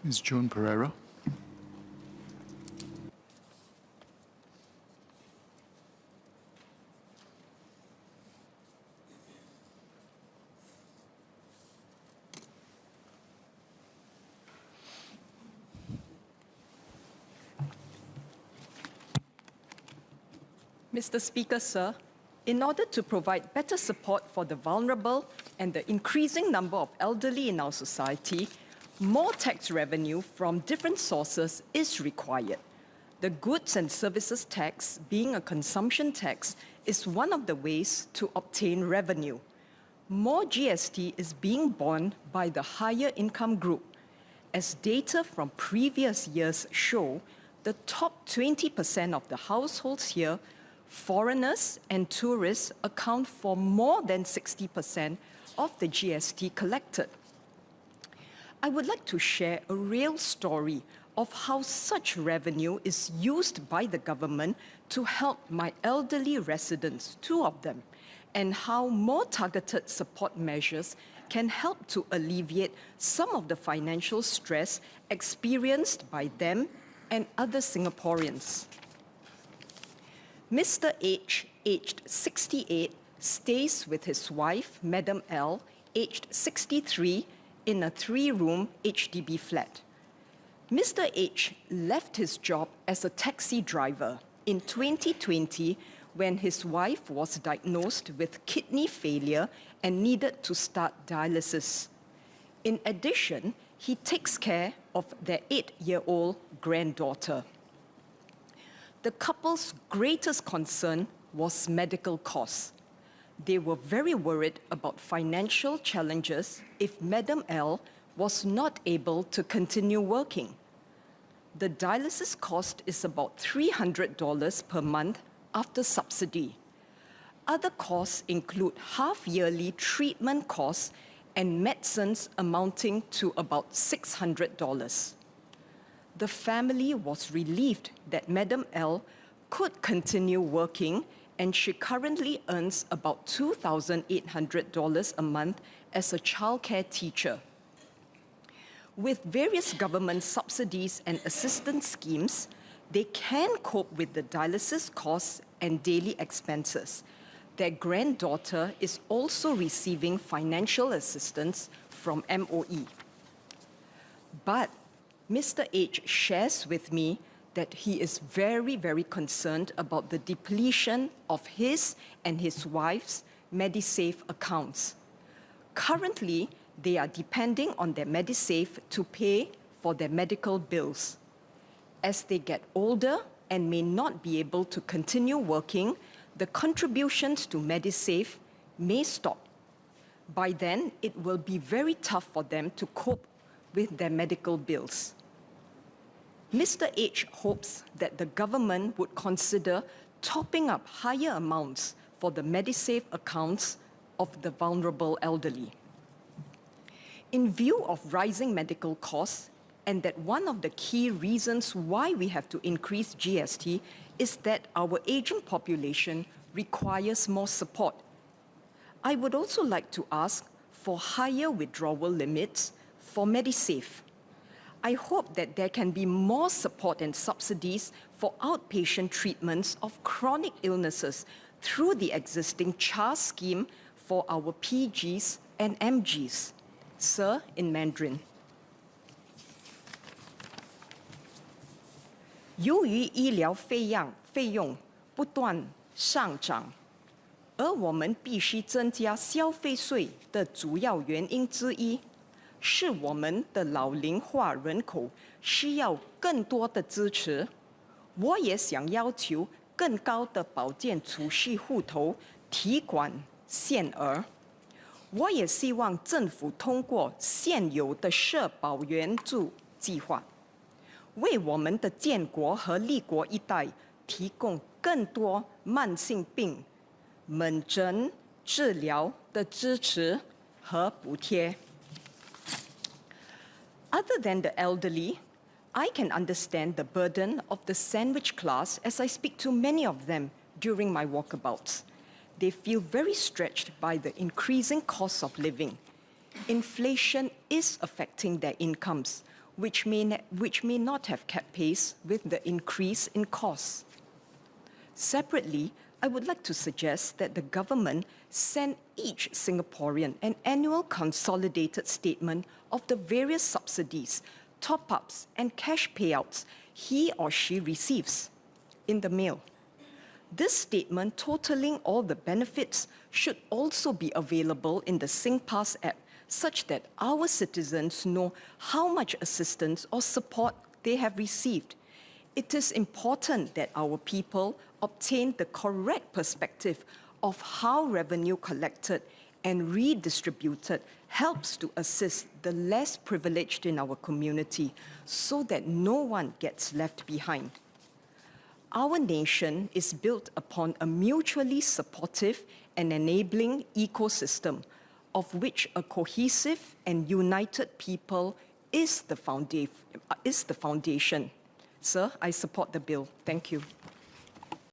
Ms. Joan Pereira. Mr. Speaker, sir, in order to provide better support for the vulnerable and the increasing number of elderly in our society, more tax revenue from different sources is required. The goods and services tax, being a consumption tax, is one of the ways to obtain revenue. More GST is being borne by the higher income group. As data from previous years show, the top 20% of the households here, foreigners and tourists, account for more than 60% of the GST collected. I would like to share a real story of how such revenue is used by the government to help my elderly residents, 2 of them, and how more targeted support measures can help to alleviate some of the financial stress experienced by them and other Singaporeans. Mr. H, aged 68, stays with his wife, Madam L, aged 63, in a 3-room HDB flat. Mr. H left his job as a taxi driver in 2020 when his wife was diagnosed with kidney failure and needed to start dialysis. In addition, he takes care of their 8-year-old granddaughter. The couple's greatest concern was medical costs. They were very worried about financial challenges if Madam L was not able to continue working. The dialysis cost is about $300 per month after subsidy. Other costs include half-yearly treatment costs and medicines amounting to about $600. The family was relieved that Madam L could continue working, and she currently earns about $2,800 a month as a childcare teacher. With various government subsidies and assistance schemes, they can cope with the dialysis costs and daily expenses. Their granddaughter is also receiving financial assistance from MOE. But Mr. H shares with me that he is very, very concerned about the depletion of his and his wife's MediSave accounts. Currently, they are depending on their MediSave to pay for their medical bills. As they get older and may not be able to continue working, the contributions to MediSave may stop. By then, it will be very tough for them to cope with their medical bills. Mr. H hopes that the government would consider topping up higher amounts for the MediSave accounts of the vulnerable elderly. In view of rising medical costs, and that one of the key reasons why we have to increase GST is that our aging population requires more support. I would also like to ask for higher withdrawal limits for MediSave. I hope that there can be more support and subsidies for outpatient treatments of chronic illnesses through the existing CHAR scheme for our PGs and MGs. Sir, in Mandarin. 由于医疗费用不断上涨，而我们必须增加消费税的主要原因之一，是我们的老龄化人口需要更多的支持。我也想要求更高的保健储蓄户头提款限额。我也希望政府通过现有的社保援助计划，为我们的建国和立国一代提供更多慢性病门诊治疗的支持和补贴。Other than the elderly, I can understand the burden of the sandwich class as I speak to many of them during my walkabouts. They feel very stretched by the increasing cost of living. Inflation is affecting their incomes, which may not have kept pace with the increase in costs. Separately, I would like to suggest that the government send each Singaporean an annual consolidated statement of the various subsidies, top-ups, and cash payouts he or she receives in the mail. This statement totaling all the benefits should also be available in the SingPass app, such that our citizens know how much assistance or support they have received. It is important that our people obtain the correct perspective of how revenue collected and redistributed helps to assist the less privileged in our community, so that no one gets left behind. Our nation is built upon a mutually supportive and enabling ecosystem, of which a cohesive and united people is the foundation. Sir, I support the bill. Thank you.